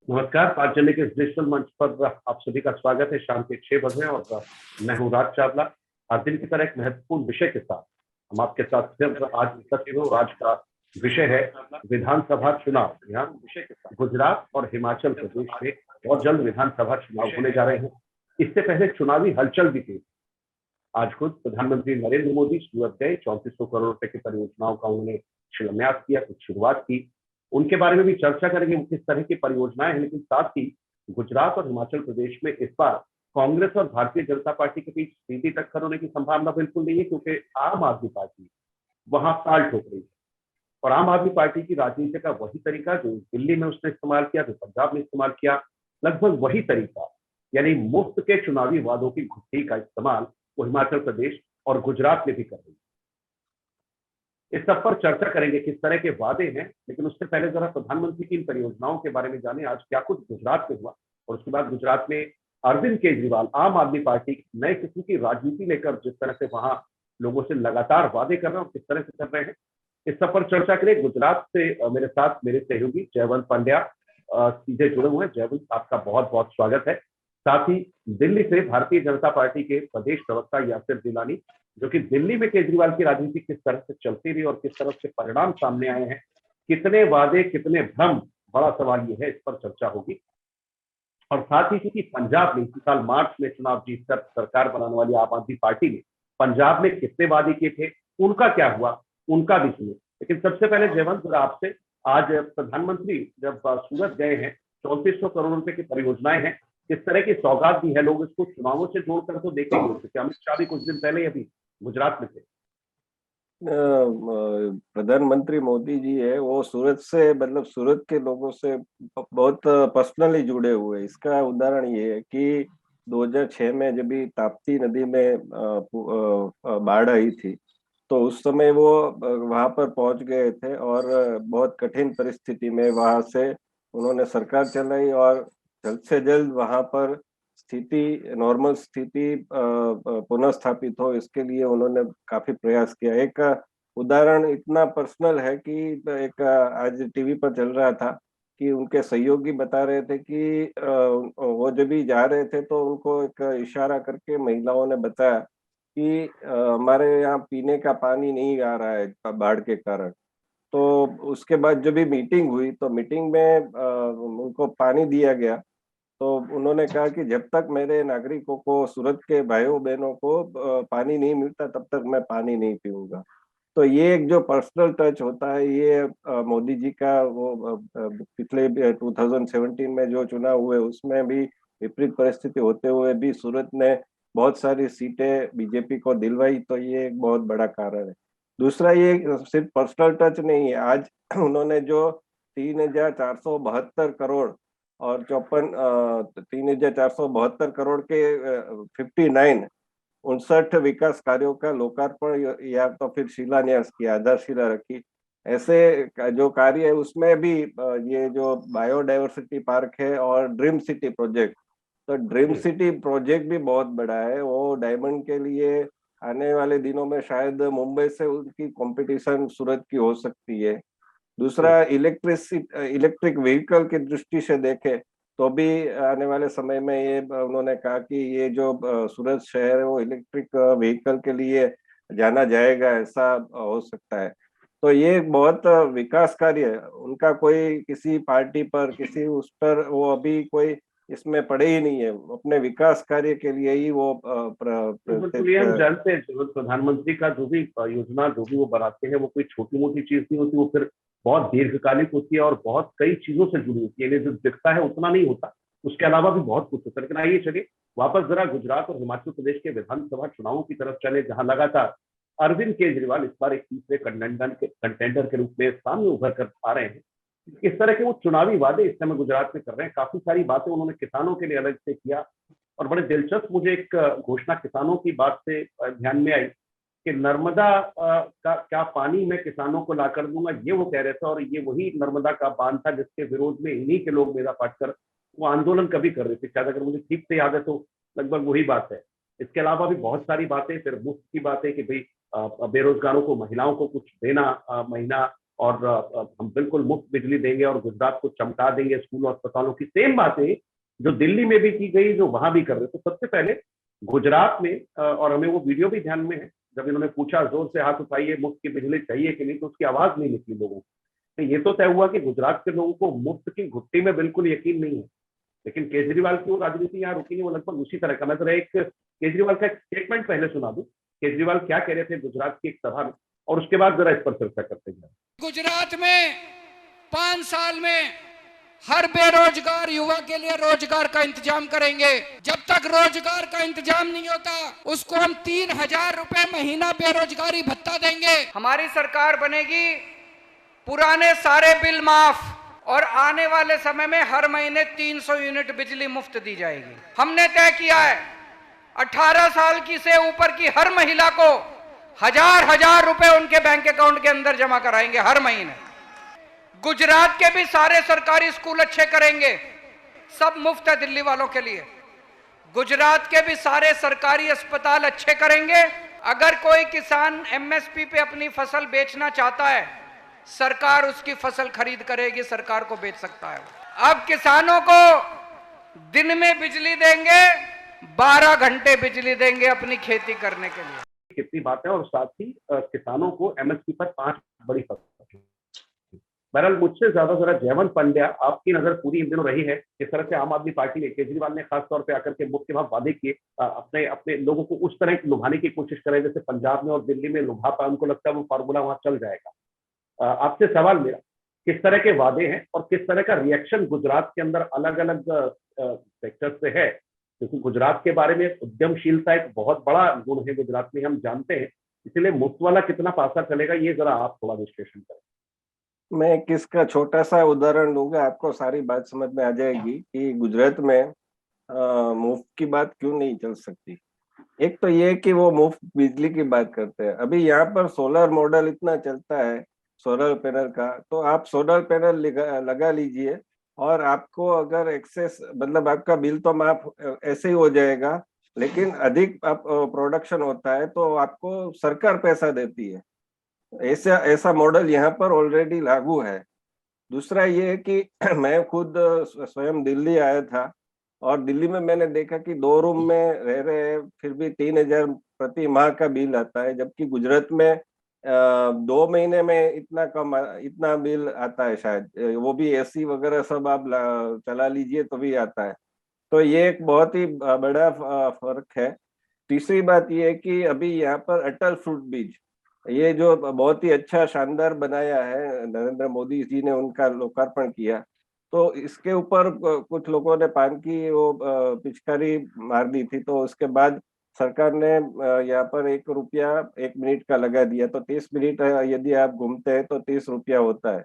नमस्कार। पांचजन्य के इस डिजिटल मंच पर आप सभी का स्वागत है। शाम के 6 बजे और मैं हूँ राज चावला। हर दिन की तरह एक महत्वपूर्ण विषय के साथ हम आपके साथ फिर आज एकत्रित हुए। आज का विषय है विधानसभा चुनाव। यहाँ गुजरात और हिमाचल प्रदेश में बहुत जल्द विधानसभा चुनाव होने जा रहे हैं। इससे पहले चुनावी हलचल भी थी। आज खुद प्रधानमंत्री नरेंद्र मोदी सूरत गए। 3400 करोड़ रुपए की परियोजनाओं का उन्होंने शिलान्यास किया, कुछ शुरुआत की। उनके बारे में भी चर्चा करेंगे, वो किस तरह की परियोजनाएं हैं। लेकिन साथ ही गुजरात और हिमाचल प्रदेश में इस बार कांग्रेस और भारतीय जनता पार्टी के बीच सीधी टक्कर होने की संभावना बिल्कुल नहीं है, क्योंकि आम आदमी पार्टी वहां ताल ठोक रही है। और आम आदमी पार्टी की राजनीति का वही तरीका जो दिल्ली में उसने इस्तेमाल किया, जो पंजाब में इस्तेमाल किया, लगभग वही तरीका, यानी मुफ्त के चुनावी वादों की घुट्टी का इस्तेमाल वो हिमाचल प्रदेश और गुजरात में भी कर रही है। इस सब पर चर्चा करेंगे, किस तरह के वादे हैं। लेकिन उससे पहले जरा प्रधानमंत्री की इन परियोजनाओं के बारे में जाने, आज क्या कुछ गुजरात में हुआ। और उसके बाद गुजरात में अरविंद केजरीवाल आम आदमी पार्टी नए किस्म की राजनीति लेकर जिस तरह से वहां लोगों से लगातार वादे कर रहे हैं और किस तरह से कर रहे हैं, इस सब पर चर्चा करें। गुजरात से मेरे साथ मेरे सहयोगी जयवंत पंड्या सीधे जुड़े हुए हैं। जयवंत, आपका बहुत बहुत स्वागत है। साथ ही दिल्ली से भारतीय जनता पार्टी के प्रदेश प्रवक्ता यासिर जिलानी, जो कि दिल्ली में केजरीवाल की राजनीति किस तरह से चलती रही और किस तरह से परिणाम सामने आए हैं, कितने वादे कितने भ्रम, बड़ा सवाल ये है, इस पर चर्चा होगी। और साथ ही क्योंकि पंजाब में इसी साल मार्च में चुनाव जीतकर सरकार बनाने वाली आम आदमी पार्टी ने पंजाब में कितने वादे किए थे, उनका क्या हुआ, उनका भी सुने। लेकिन सबसे पहले जयवंत, आपसे, आज प्रधानमंत्री जब सूरत गए हैं, 3400 करोड़ रुपए की परियोजनाएं हैं, किस तरह की सौगात दी है। लोग इसको चुनावों से जोड़कर तो देखेंगे, क्योंकि अमित शाह भी कुछ दिन पहले अभी गुजरात में थे। प्रधानमंत्री मोदी जी है वो सूरत से मतलब सूरत के लोगों से बहुत पर्सनली जुड़े हुए। इसका उदाहरण ये है कि 2006 में जब भी ताप्ती नदी में बाढ़ आई थी, तो उस समय वो वहां पर पहुंच गए थे और बहुत कठिन परिस्थिति में वहां से उन्होंने सरकार चलाई और जल्द से जल्द वहां पर स्थिति नॉर्मल स्थिति पुनः स्थापित हो, इसके लिए उन्होंने काफी प्रयास किया। एक उदाहरण इतना पर्सनल है कि एक आज टीवी पर चल रहा था कि उनके सहयोगी बता रहे थे कि वो जब भी जा रहे थे तो उनको एक इशारा करके महिलाओं ने बताया कि हमारे यहाँ पीने का पानी नहीं आ रहा है बाढ़ के कारण। तो उसके बाद जब भी मीटिंग हुई तो मीटिंग में उनको पानी दिया गया। तो उन्होंने कहा कि जब तक मेरे नागरिकों को, सूरत के भाइयों बहनों को पानी नहीं मिलता तब तक मैं पानी नहीं पीऊंगा। तो ये एक जो पर्सनल टच होता है, ये मोदी जी का वो पिछले 2017 में जो चुनाव हुए उसमें भी विपरीत परिस्थिति होते हुए भी सूरत ने बहुत सारी सीटें बीजेपी को दिलवाई, तो ये एक बहुत बड़ा कारण है। दूसरा, ये सिर्फ पर्सनल टच नहीं है। आज उन्होंने जो 3,472 करोड़ और 3,472 करोड़ के 59 59 विकास कार्यों का लोकार्पण या तो फिर शिलान्यास की आधारशिला रखी। ऐसे जो कार्य है उसमें भी ये जो बायोडायवर्सिटी पार्क है और ड्रीम सिटी प्रोजेक्ट, तो ड्रीम सिटी प्रोजेक्ट भी बहुत बड़ा है। वो डायमंड के लिए आने वाले दिनों में शायद मुंबई से उनकी कंपटीशन सूरत की हो सकती है। दूसरा, इलेक्ट्रिक व्हीकल की दृष्टि से देखें तो भी आने वाले समय में ये उन्होंने कहा कि ये जो सूरत शहर है वो इलेक्ट्रिक व्हीकल के लिए जाना जाएगा, ऐसा हो सकता है। तो ये एक बहुत विकास कार्य है उनका। कोई किसी पार्टी पर, किसी उस पर वो अभी कोई इसमें पड़े ही नहीं है। अपने विकास कार्य के लिए ही वो बिल्कुल, ये हम जानते हैं। प्रधानमंत्री का जो भी योजना जो भी वो बनाते हैं, वो कोई छोटी मोटी चीज नहीं होती, वो फिर बहुत दीर्घकालिक होती है और बहुत कई चीजों से जुड़ी होती है। जो दिखता है उतना नहीं होता, उसके अलावा भी बहुत कुछ होता है। लेकिन आइए चलिए वापस जरा गुजरात और हिमाचल प्रदेश के विधानसभा चुनावों की तरफ चले, जहां लगातार अरविंद केजरीवाल इस बार एक तीसरे कंटेंडर के रूप में सामने उभर कर आ रहे हैं। इस तरह के वो चुनावी वादे इस समय गुजरात में कर रहे हैं। काफी सारी बातें उन्होंने किसानों के लिए अलग से किया। और बड़े दिलचस्प मुझे एक घोषणा किसानों की बात से ध्यान में आई कि नर्मदा का क्या पानी मैं किसानों को ला कर दूंगा, ये वो कह रहे थे। और ये वही नर्मदा का बांध था जिसके विरोध में इन्हीं के लोग मेधा पाटकर वो आंदोलन कभी कर रहे थे, शायद, अगर मुझे ठीक से याद है तो लगभग वही बात है। इसके अलावा भी बहुत सारी बातें, फिर मुफ्त की बातें कि भाई बेरोजगारों को, महिलाओं को कुछ देना महीना, और हम बिल्कुल मुफ्त बिजली देंगे और गुजरात को चमका देंगे स्कूल और अस्पतालों की। सेम बातें जो दिल्ली में भी की गई, जो वहां भी कर रहे। तो सबसे पहले गुजरात में और हमें वो वीडियो भी ध्यान में है, जब इन्होंने पूछा जोर से हाथ उठाइए मुफ्त की बिजली चाहिए कि नहीं, तो उसकी आवाज नहीं निकली लोगों को। तो ये तो तय हुआ कि गुजरात के लोगों को मुफ्त की घुट्टी में बिल्कुल यकीन नहीं है। लेकिन केजरीवाल की वो राजनीति यहाँ रुकी नहीं, वो लगभग उसी तरह का। मैं जरा एक केजरीवाल का एक स्टेटमेंट पहले सुना दूं, केजरीवाल क्या कह रहे थे गुजरात की एक सभा में, और उसके बाद जरा इस पर चर्चा करते हैं। गुजरात में 5 साल में हर बेरोजगार युवा के लिए रोजगार का इंतजाम करेंगे। जब तक रोजगार का इंतजाम नहीं होता उसको हम 3,000 रुपए महीना बेरोजगारी भत्ता देंगे। हमारी सरकार बनेगी, पुराने सारे बिल माफ और आने वाले समय में हर महीने 300 यूनिट बिजली मुफ्त दी जाएगी। हमने तय किया है 18 साल की से ऊपर की हर महिला को 1,000 रुपए उनके बैंक अकाउंट के अंदर जमा कराएंगे हर महीने। गुजरात के भी सारे सरकारी स्कूल अच्छे करेंगे, सब मुफ्त है दिल्ली वालों के लिए। गुजरात के भी सारे सरकारी अस्पताल अच्छे करेंगे। अगर कोई किसान एमएसपी पे अपनी फसल बेचना चाहता है, सरकार उसकी फसल खरीद करेगी, सरकार को बेच सकता है। अब किसानों को दिन में बिजली देंगे, 12 घंटे बिजली देंगे अपनी खेती करने के लिए। कितनी बातें, और साथ ही किसानों को एमएसपी पर 5 बड़ी फसल। बहरहाल मुझसे ज्यादा जरा जयवंत पंड्या, आपकी नजर पूरी इन दिनों रही है किस तरह से आम आदमी पार्टी ने, केजरीवाल ने खास तौर पे आकर के मुफ्त के भाव वादे किए, अपने अपने लोगों को उस तरह लुभाने की कोशिश करे जैसे पंजाब में और दिल्ली में लुभा पाए। उनको लगता है वो फार्मूला वहां चल जाएगा। आपसे सवाल मेरा, किस तरह के वादे हैं और किस तरह का रिएक्शन गुजरात के अंदर अलग अलग सेक्टर से है? क्योंकि गुजरात के बारे में उद्यमशीलता एक बहुत बड़ा गुण है गुजरात में, हम जानते हैं। इसलिए मुफ्त वाला कितना पासा चलेगा, ये जरा आप थोड़ा विश्लेषण करें। मैं किसका छोटा सा उदाहरण लूंगा, आपको सारी बात समझ में आ जाएगी कि गुजरात में मुफ्त की बात क्यों नहीं चल सकती। एक तो ये कि वो मुफ्त बिजली की बात करते हैं। अभी यहाँ पर सोलर मॉडल इतना चलता है सोलर पैनल का, तो आप सोलर पैनल लगा लीजिए और आपको अगर एक्सेस, मतलब आपका बिल तो माफ ऐसे ही हो जाएगा, लेकिन अधिक आप प्रोडक्शन होता है तो आपको सरकार पैसा देती है। ऐसा ऐसा मॉडल यहाँ पर ऑलरेडी लागू है। दूसरा ये है कि मैं खुद स्वयं दिल्ली आया था और दिल्ली में मैंने देखा कि 2 रूम में रह रहे हैं, फिर भी 3,000 प्रति माह का बिल आता है, जबकि गुजरात में 2 महीने में इतना बिल आता है शायद, वो भी एसी वगैरह सब आप चला लीजिए तो भी आता है। तो ये एक बहुत ही बड़ा फर्क है। तीसरी बात ये है कि अभी यहाँ पर अटल फ्रूट बीज, ये जो बहुत ही अच्छा शानदार बनाया है, नरेंद्र मोदी जी ने उनका लोकार्पण किया, तो इसके ऊपर कुछ लोगों ने पान की वो पिचकारी मार दी थी, तो उसके बाद सरकार ने यहाँ पर 1 रुपया 1 मिनट का लगा दिया, तो 30 मिनट यदि आप घूमते हैं तो 30 रुपया होता है।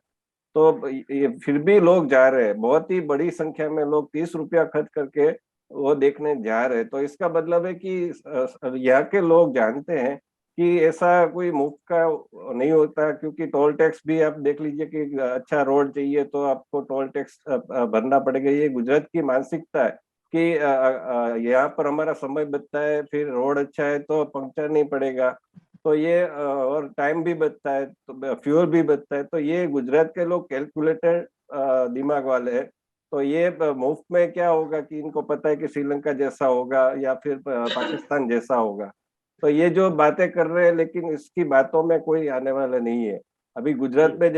तो ये फिर भी लोग जा रहे हैं, बहुत ही बड़ी संख्या में लोग 30 रुपया खर्च करके वो देखने जा रहे हैं। तो इसका मतलब है कि यहाँ के लोग जानते हैं कि ऐसा कोई मुफ्त का नहीं होता, क्योंकि टोल टैक्स भी आप देख लीजिए कि अच्छा रोड चाहिए तो आपको टोल टैक्स भरना पड़ेगा। ये गुजरात की मानसिकता है कि यहाँ पर हमारा समय बचता है, फिर रोड अच्छा है तो पंक्चर नहीं पड़ेगा, तो ये और टाइम भी बचता है, तो फ्यूल भी बचता है। तो ये गुजरात के लोग कैलकुलेटेड दिमाग वाले हैं। तो ये मुफ्त में क्या होगा कि इनको पता है कि श्रीलंका जैसा होगा या फिर पाकिस्तान जैसा होगा। तो ये जो बातें कर रहे हैं, लेकिन इसकी बातों में कोई आने वाला नहीं है। अभी गुजरात में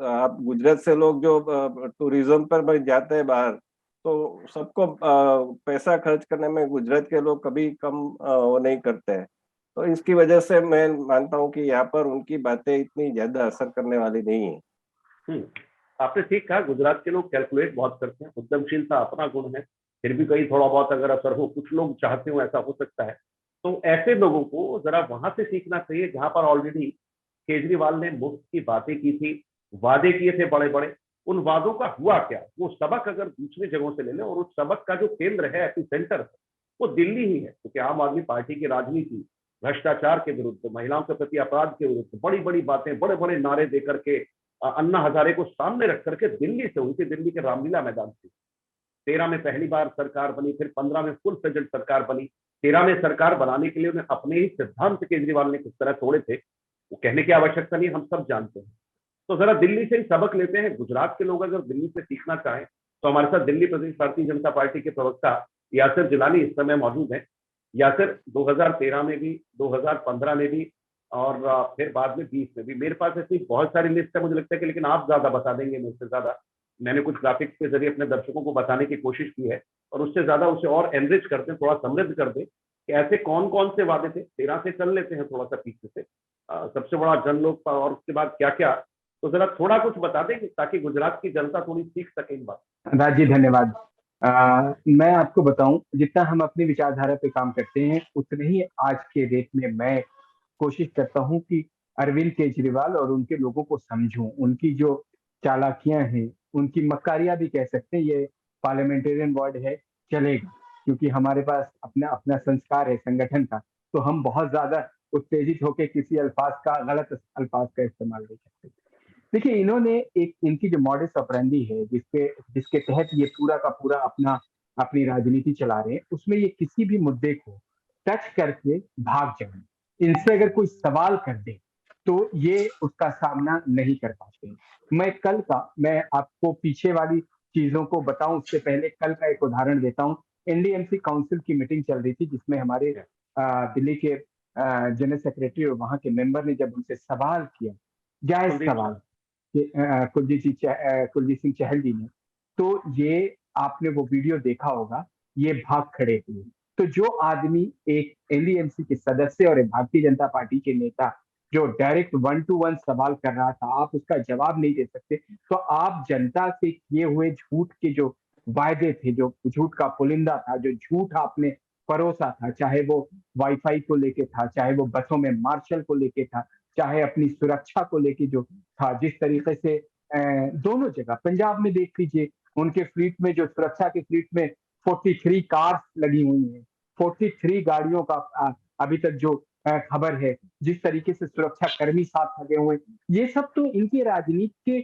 आप गुजरात से लोग जो टूरिज्म पर जाते हैं बाहर, तो सबको पैसा खर्च करने में गुजरात के लोग कभी कम वो नहीं करते हैं। तो इसकी वजह से मैं मानता हूँ कि यहाँ पर उनकी बातें इतनी ज्यादा असर करने वाली नहीं है। आपने ठीक कहा, गुजरात के लोग कैलकुलेट बहुत करते हैं, उद्यमशीलता अपना गुण है, फिर भी कहीं थोड़ा बहुत अगर असर हो, कुछ लोग चाहते हो ऐसा हो सकता है। तो ऐसे लोगों को जरा वहां से सीखना चाहिए जहां पर ऑलरेडी केजरीवाल ने मुफ्त की बातें की थी, वादे किए थे बड़े बड़े। उन वादों का हुआ क्या, वो सबक अगर दूसरी जगहों से ले लें, और उस सबक का जो केंद्र है, एपिसेंटर, वो दिल्ली ही है। क्योंकि आम आदमी पार्टी की राजनीति भ्रष्टाचार के विरुद्ध, महिलाओं के प्रति अपराध के विरुद्ध बड़ी बड़ी बातें, बड़े बड़े नारे देकर के अन्ना हजारे को सामने रख करके दिल्ली से हुई थी, दिल्ली के रामलीला मैदान से। 13 में पहली बार सरकार बनी, फिर 15 में फुल फ्लेजेड सरकार बनी। 13 में सरकार बनाने के लिए उन्हें अपने ही सिद्धांत केजरीवाल ने किस तरह तोड़े थे, वो कहने की आवश्यकता नहीं, हम सब जानते हैं। तो जरा दिल्ली से ही सबक लेते हैं। गुजरात के लोग अगर दिल्ली से सीखना चाहें तो हमारे साथ दिल्ली प्रदेश भारतीय जनता पार्टी के प्रवक्ता यासिर जिलानी इस समय मौजूद हैं। यासिर, 2013 में भी, 2015 में भी, और फिर बाद में 20 में भी, मेरे पास ऐसी बहुत सारी लिस्ट है मुझे लगता है कि, लेकिन आप ज्यादा बता देंगे मेरे से ज्यादा। मैंने कुछ ग्राफिक्स के जरिए अपने दर्शकों को बताने की कोशिश की है, और उससे ज्यादा उसे और एनरिच कर दें, थोड़ा समृद्ध कर दें कि ऐसे कौन कौन से वादे थे। 13 से चल लेते हैं थोड़ा सा पीछे से, सबसे बड़ा जन लोक और उसके बाद क्या क्या, तो जरा थोड़ा कुछ बता दें ताकि गुजरात की जनता थोड़ी सीख सके इन बात। राज जी धन्यवाद। मैं आपको बताऊं, जितना हम अपनी विचारधारा पे काम करते हैं उतने ही आज के डेट में मैं कोशिश करता हूं कि अरविंद केजरीवाल और उनके लोगों को समझूं। उनकी जो चालाकियां हैं, उनकी मक्कारियां भी कह सकते हैं, ये पार्लियामेंटेरियन वर्ड है, चलेगा, क्योंकि हमारे पास अपना अपना संस्कार है संगठन का, तो हम बहुत ज्यादा उत्तेजित होकर किसी अल्फाज का, गलत अल्फाज का इस्तेमाल नहीं करते। देखिए, इन्होंने एक, इनकी जो मॉडस ऑपरेंडी है, जिसके तहत ये पूरा का पूरा अपनी राजनीति चला रहे हैं, उसमें ये किसी भी मुद्दे को टच करके भाग जाए। इनसे अगर कोई सवाल कर दे तो ये उसका सामना नहीं कर पाते। मैं आपको पीछे वाली चीजों को बताऊं उससे पहले कल का एक उदाहरण देता हूं। एनडीएमसी काउंसिल की मीटिंग चल रही थी, जिसमें हमारे दिल्ली के जनरल सेक्रेटरी और वहां के मेंबर ने जब उनसे सवाल किया, जायज सवाल, कुलजीत सिंह चहल जी ने, तो ये आपने वो वीडियो देखा होगा, ये भाग खड़े हुए। तो जो आदमी एक एनडीएमसी के सदस्य और भारतीय जनता पार्टी के नेता जो डायरेक्ट 1 to 1 सवाल कर रहा था, आप उसका जवाब नहीं दे सकते, तो आप जनता से किए हुए झूठ के जो वायदे थे, जो झूठ का पुलिंदा था, जो झूठ आपने परोसा था, चाहे वो वाईफाई को लेके था, चाहे वो बसों में मार्शल को लेके था, चाहे अपनी सुरक्षा को लेके जो था, जिस तरीके से दोनों जगह पंजाब में देख लीजिए, उनके फ्लीट में, जो सुरक्षा के फ्लीट में 43 कार्स लगी हुई हैं, 43 गाड़ियों का अभी तक जो खबर है, जिस तरीके से सुरक्षा कर्मी साथ लगे हुए, ये सब तो इनकी राजनीति के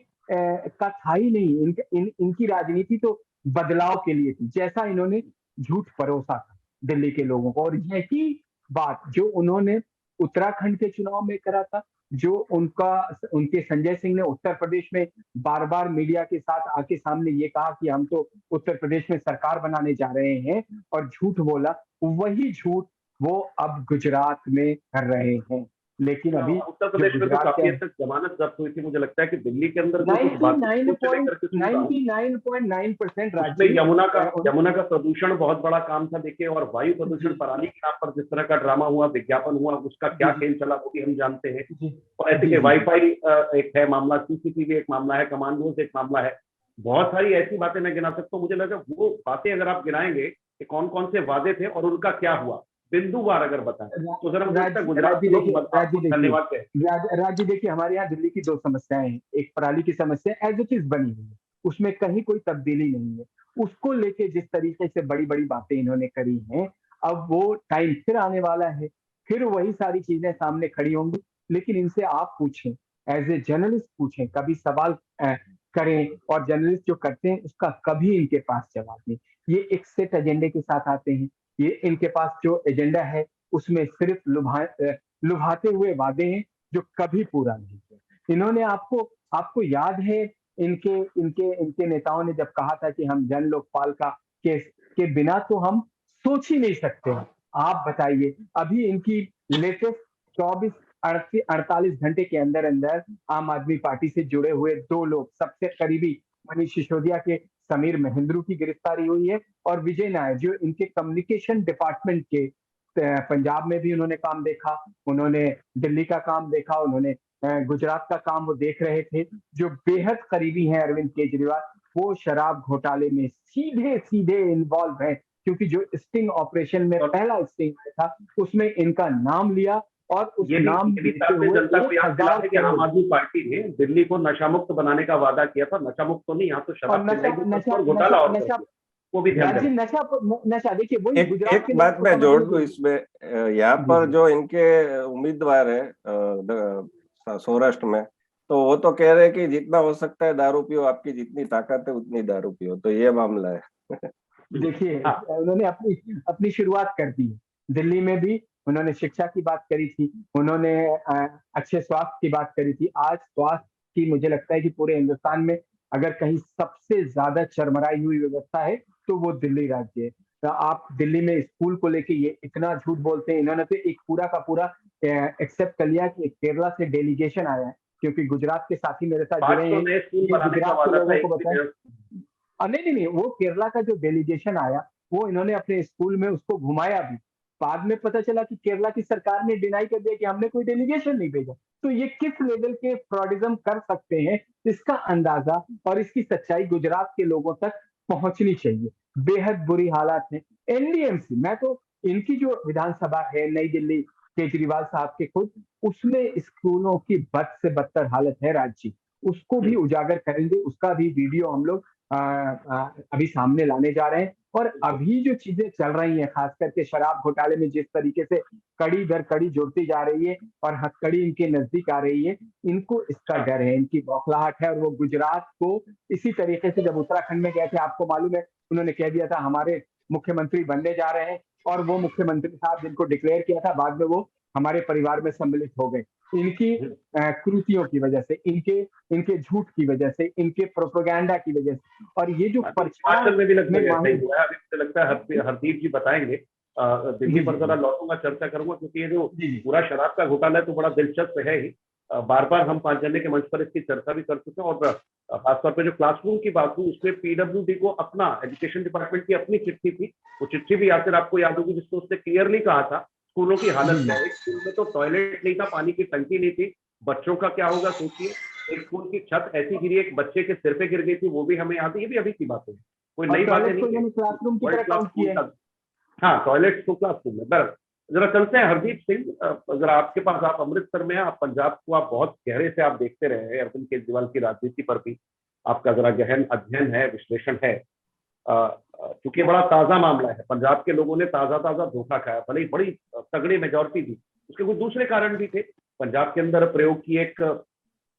का था ही नहीं। इनकी राजनीति तो बदलाव के लिए थी, जैसा इन्होंने झूठ परोसा था दिल्ली के लोगों को। और यही बात जो उन्होंने उत्तराखंड के चुनाव में करा था, जो उनके संजय सिंह ने उत्तर प्रदेश में बार बार मीडिया के साथ आके सामने ये कहा कि हम तो उत्तर प्रदेश में सरकार बनाने जा रहे हैं, और झूठ बोला, वही झूठ वो अब गुजरात में कर रहे हैं। लेकिन अभी उत्तर प्रदेश में तो काफी हद तक जमानत जब्त हुई थी, मुझे लगता है कि दिल्ली के अंदर 99.9% यमुना का प्रदूषण बहुत बड़ा काम था, देखिए, और वायु प्रदूषण पराली के नाम पर जिस तरह का ड्रामा हुआ, विज्ञापन हुआ, उसका क्या खेल चला वो भी हम जानते हैं। और ऐसे के वाईफाई एक है मामला, सीसीटीवी एक मामला है, कमांडोज एक मामला है, बहुत सारी ऐसी बातें मैं गिना सकता हूँ। मुझे लगा वो बातें अगर आप गिनाएंगे कि कौन कौन से वादे थे और उनका क्या हुआ, बिंदुवार अगर बताएं तो जरा गुजरात के लोग धन्यवाद कहें। राज्य देखिए, हमारे यहाँ दिल्ली की 2 समस्याएं हैं। एक पराली की समस्या एज इट इज बनी हुई है, उसमें कहीं कोई तब्दीली नहीं है। उसको लेके जिस तरीके से बड़ी बड़ी बातें इन्होंने करी हैं, अब वो टाइम फिर आने वाला है, फिर वही सारी चीजें सामने खड़ी होंगी। लेकिन इनसे आप पूछें, एज ए जर्नलिस्ट पूछें, कभी सवाल करें, और जर्नलिस्ट जो करते हैं उसका कभी इनके पास जवाब नहीं। ये एक सेट एजेंडे के साथ आते हैं। ये इनके पास जो एजेंडा है उसमें सिर्फ लुभाते हुए वादे हैं जो कभी पूरा नहीं हुए। इन्होंने आपको याद है, इनके नेताओं ने जब कहा था कि हम जन लोकपाल के बिना तो हम सोच ही नहीं सकते। आप बताइए, अभी इनकी लेटेस्ट 48 घंटे के अंदर अंदर आम आदमी पार्टी से जुड़े हुए 2 लोग, सबसे करीबी मनीष सिसोदिया के समीर महेंद्रू की गिरफ्तारी हुई है, और विजय नायर जो इनके कम्युनिकेशन डिपार्टमेंट के, पंजाब में भी उन्होंने काम देखा, उन्होंने दिल्ली का काम देखा, उन्होंने गुजरात का काम वो देख रहे थे, जो बेहद करीबी हैं अरविंद केजरीवाल, वो शराब घोटाले में सीधे सीधे इन्वॉल्व है, क्योंकि जो स्टिंग ऑपरेशन में पहला स्टिंग आया था उसमें इनका नाम लिया, और उस नाम जनता को याद दिलाते कि आम आदमी पार्टी ने दिल्ली को नशा मुक्त बनाने का वादा किया था। नशा मुक्त तो नहीं, यहाँ तो शराब घोटाला और वो भी नशा देखिए, वही एक बात मैं जोड़ दूं इसमें, यहाँ पर जो इनके उम्मीदवार है सौराष्ट्र में, तो वो तो कह रहे हैं कि जितना हो सकता है दारू पियो, आपकी जितनी ताकत है उतनी दारू पियो, तो ये मामला है। देखिए, उन्होंने अपनी शुरुआत कर दी। दिल्ली में भी उन्होंने शिक्षा की बात करी थी, उन्होंने अच्छे स्वास्थ्य की बात करी थी। आज स्वास्थ्य की मुझे लगता है कि पूरे हिंदुस्तान में अगर कहीं सबसे ज्यादा चरमराई हुई व्यवस्था है तो वो दिल्ली राज्य है। तो आप दिल्ली में स्कूल को लेके ये इतना झूठ बोलते हैं, इन्होंने तो एक पूरा का पूरा एक्सेप्ट कर लिया कि केरला से डेलीगेशन आया है, क्योंकि गुजरात के साथी मेरे साथ जुड़े 500 हैं, नए स्कूल ये बनाने का गुजरात के वादा था लोगों को एक बताएं। नहीं, वो केरला का जो डेलीगेशन आया वो इन्होंने अपने स्कूल में उसको घुमाया भी। बाद में पता चला कि केरला की सरकार ने डिनाई कर दिया कि हमने कोई डेलीगेशन नहीं भेजा। तो ये किस लेवल के फ्रॉडिज्म कर सकते हैं, इसका अंदाजा और इसकी सच्चाई गुजरात के लोगों तक पहुंचनी चाहिए। बेहद बुरी हालात है। एनडीएमसी, मैं तो इनकी जो विधानसभा है नई दिल्ली, केजरीवाल साहब के खुद, उसमें स्कूलों की बद से बदतर हालत है राज्य, उसको भी उजागर करेंगे, उसका भी वीडियो हम लोग अभी सामने लाने जा रहे हैं। और अभी जो चीजें चल रही हैं, खास करके शराब घोटाले में जिस तरीके से कड़ी दर कड़ी जुड़ती जा रही है और हथकड़ी इनके नजदीक आ रही है, इनको इसका डर है, इनकी बौखलाहट है। और वो गुजरात को इसी तरीके से जब उत्तराखंड में गए थे, आपको मालूम है, उन्होंने कह दिया था हमारे मुख्यमंत्री बनने जा रहे हैं, और वो मुख्यमंत्री साहब जिनको डिक्लेयर किया था, बाद में वो हमारे परिवार में सम्मिलित हो गए। इनकी कृतियों की वजह से, इनके झूठ की वजह से, इनके प्रोपेगेंडा की वजह से, और ये जो प्रचार हिमाचल में भी लगभग में ऐसा ही हुआ है। अभी मुझे लगता है हरदीप जी बताएंगे। दिल्ली पर जरा लौटूंगा, चर्चा करूंगा, क्योंकि ये जो पूरा शराब का घोटाला है तो बड़ा दिलचस्प है ही। बार बार हम 5 जने के मंच पर इसकी चर्चा भी कर चुके हैं। और खासतौर पर जो क्लासरूम की बात हुई, उसमें पीडब्ल्यूडी को अपना, एजुकेशन डिपार्टमेंट की अपनी चिट्ठी थी। वो चिट्ठी भी यासिर आपको याद होगी, जिसमें उसने क्लियरली कहा था स्कूलों की हालत क्या है। स्कूल में तो टॉयलेट नहीं था, पानी की टंकी नहीं थी, बच्चों का क्या होगा सोचिए। एक स्कूल की छत ऐसी गिरी, एक बच्चे के सिर पे गिर गई थी, वो भी हमें याद है। ये भी अभी की बात है, कोई नई बात नहीं है। क्लासरूम की तरह वर्ल्ड क्लास काउंट स्कूल किया है। का, हाँ, टॉयलेट तो क्लासरूम में। बराबर। जरा चलते हैं हरदीप सिंह, अगर आपके पास, आप अमृतसर में हैं, आप पंजाब को आप बहुत गहरे से आप देखते रहे हैं, अरविंद केजरीवाल की राजनीति पर भी आपका जरा गहन अध्ययन है, विश्लेषण है। क्योंकि बड़ा ताजा मामला है, पंजाब के लोगों ने ताजा ताजा धोखा खाया, भले ही बड़ी तगड़ी मेजोरिटी थी, उसके कुछ दूसरे कारण भी थे। पंजाब के अंदर प्रयोग की एक,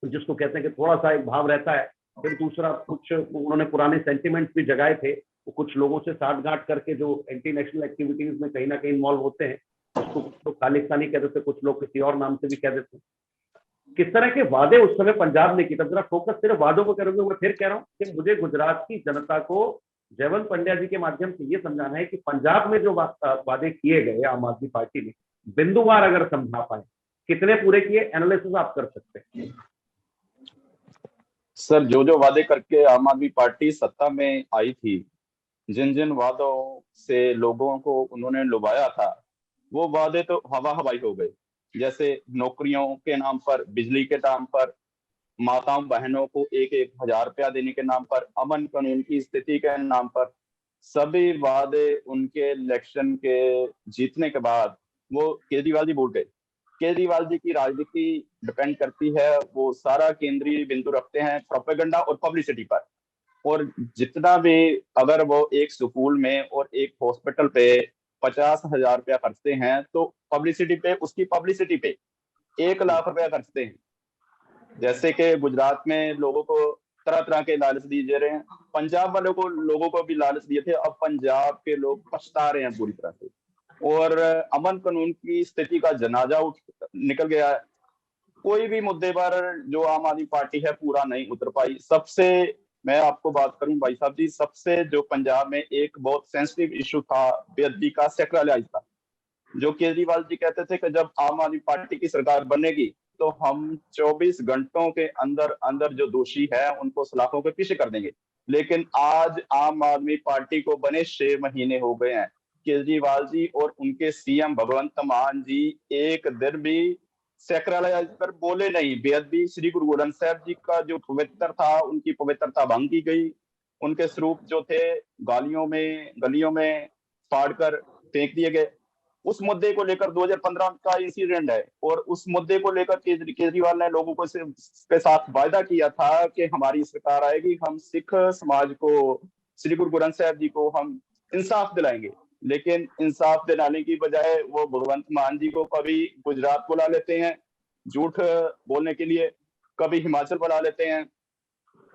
जिसको कहते हैं कि थोड़ा सा एक भाव रहता है। फिर दूसरा, कुछ उन्होंने पुराने सेंटिमेंट्स भी जगाए थे, वो कुछ लोगों से साठगांठ करके जो एंटी नेशनल एक्टिविटीज में कहीं ना कहीं इन्वॉल्व होते हैं, उसको कुछ लोग खालिस्तानी कह देते, कुछ लोग किसी और नाम से भी कह देते। किस तरह के वादे उस समय पंजाब ने किए, तब जरा फोकस सिर्फ वादों को करूंगा। मैं फिर कह रहा हूँ कि मुझे गुजरात की जनता को जयवंत पंड्या जी के माध्यम से ये समझाना है कि पंजाब में जो वादे किए गए आम आदमी पार्टी ने, बिंदुवार अगर समझा पाए, कितने पूरे किए, एनालिसिस आप कर सकते हैं। सर, जो जो वादे करके आम आदमी पार्टी सत्ता में आई थी, जिन जिन वादों से लोगों को उन्होंने लुभाया था, वो वादे तो हवा हवाई हो गए। जैसे नौकरियों के नाम पर, बिजली के नाम पर, माताओं बहनों को 1,000 रुपया देने के नाम पर, अमन कानून की स्थिति के नाम पर, सभी वादे उनके इलेक्शन के जीतने के बाद वो केजरीवाल जी भूल गए। केजरीवाल जी की राजनीति डिपेंड करती है, वो सारा केंद्रीय बिंदु रखते हैं प्रोपेगेंडा और पब्लिसिटी पर। और जितना भी, अगर वो एक स्कूल में और एक हॉस्पिटल पे 50,000 रुपया खर्चते हैं, तो पब्लिसिटी पे, उसकी पब्लिसिटी पे 1,00,000 रुपया खर्चते हैं। जैसे कि गुजरात में लोगों को तरह तरह के लालच दिए रहे हैं, पंजाब वालों को, लोगों को भी लालच दिए थे। अब पंजाब के लोग पछता रहे हैं पूरी तरह से, और अमन कानून की स्थिति का जनाजा निकल गया है। कोई भी मुद्दे पर जो आम आदमी पार्टी है पूरा नहीं उतर पाई। सबसे, मैं आपको बात करूं भाई साहब जी, सबसे जो पंजाब में एक बहुत सेंसिटिव इशू था, बेअदबी का सैक्रालाइज था, जो केजरीवाल जी कहते थे कि जब आम आदमी पार्टी की सरकार बनेगी तो हम 24 घंटों के अंदर अंदर जो दोषी है उनको सलाखों के पीछे कर देंगे। लेकिन आज आम आदमी पार्टी को बने 6 महीने हो गए हैं, केजरीवाल जी और उनके सीएम भगवंत मान जी एक दिन भी सैक्रालाइज पर बोले नहीं। बेअदबी, श्री गुरु ग्रंथ साहब जी का जो पवित्र था, उनकी पवित्रता भंग की गई। उनके स्वरूप जो थे गलियों में फाड़कर फेंक दिए गए। उस मुद्दे को लेकर 2015 का इंसिडेंट है, और उस मुद्दे को लेकर केजरीवाल ने लोगों को के साथ वायदा किया था कि हमारी सरकार आएगी, हम सिख समाज को, श्री गुरु ग्रंथ साहब जी को हम इंसाफ दिलाएंगे। लेकिन इंसाफ दिलाने की बजाय वो भगवंत मान जी को कभी गुजरात बुला लेते हैं झूठ बोलने के लिए, कभी हिमाचल बुला लेते हैं।